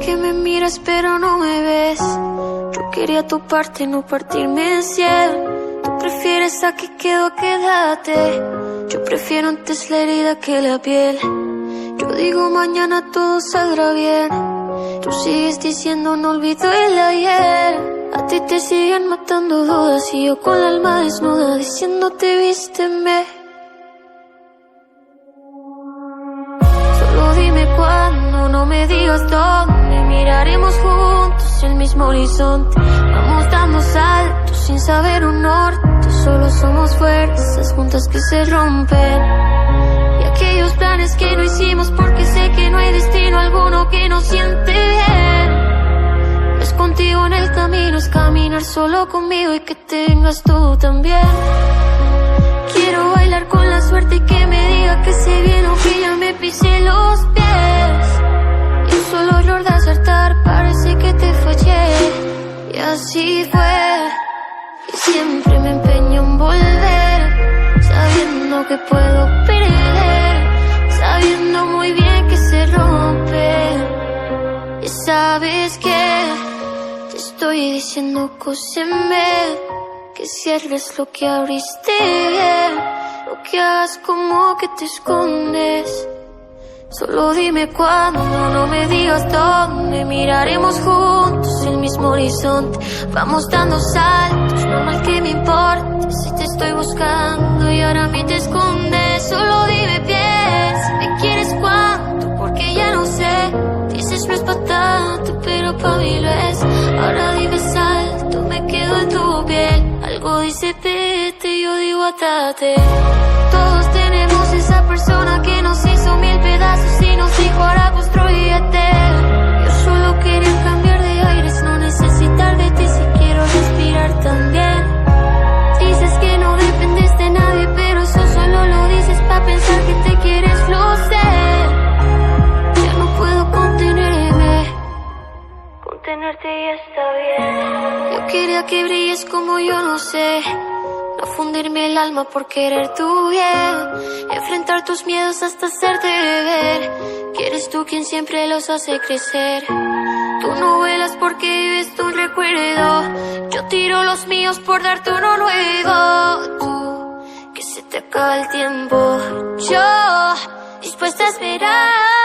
que me miras pero no me ves. Yo quería tu parte, no partirme en 100. Tú prefieres a que quedo, quédate. Yo prefiero antes la herida que la piel. Yo digo mañana todo saldrá bien. Tú sigues diciendo no olvido el ayer. A ti te siguen matando dudas y yo con la alma desnuda diciéndote vísteme. Solo dime cuándo, no me digas dónde. Miraremos juntos el mismo horizonte. Vamos dando saltos sin saber un norte. Solo somos fuerzas juntas que se rompen. Y aquellos planes que no hicimos porque sé que no hay destino alguno que nos siente bien. No es contigo en el camino, es caminar solo conmigo y que tengas tú también. Quiero bailar con la suerte y que me diga que se viene o que ya me pisé los pies. Y un solo error de acertar, parece que te fallé. Y así fue. Y siempre me empeño en volver, sabiendo que puedo perder, sabiendo muy bien que se rompe. Y sabes que te estoy diciendo cóseme, que cierres lo que abriste bien, lo que hagas como que te escondes. Solo dime cuándo, no me digas dónde. Miraremos juntos el mismo horizonte. Vamos dando saltos, no mal que me importe si te estoy buscando y ahora me te escondes. Solo dime bien si me quieres cuánto, porque ya no sé. Dices no es pa' tanto, pero pa' mí lo es. Ahora dime salto, me quedo en tu piel. Algo dice vete, yo digo atate. Todos tenemos esa persona que nos hizo 1000 pedazos y nos dijo ahora construyete. Yo solo quería cambiar de aires, no necesitar de ti si quiero respirar también. Dices que no dependes de nadie, pero eso solo lo dices pa' pensar que te quieres, lo sé. Ya no puedo contenerme, contenerte ya está bien. Yo quería que brilles como yo, no sé. No fundirme el alma por querer tu bien. Enfrentar tus miedos hasta hacerte ver que eres tú quien siempre los hace crecer. Tú no vuelas porque vives tu recuerdo. Yo tiro los míos por darte uno nuevo. Tú, que se te acaba el tiempo. Yo, dispuesta a esperar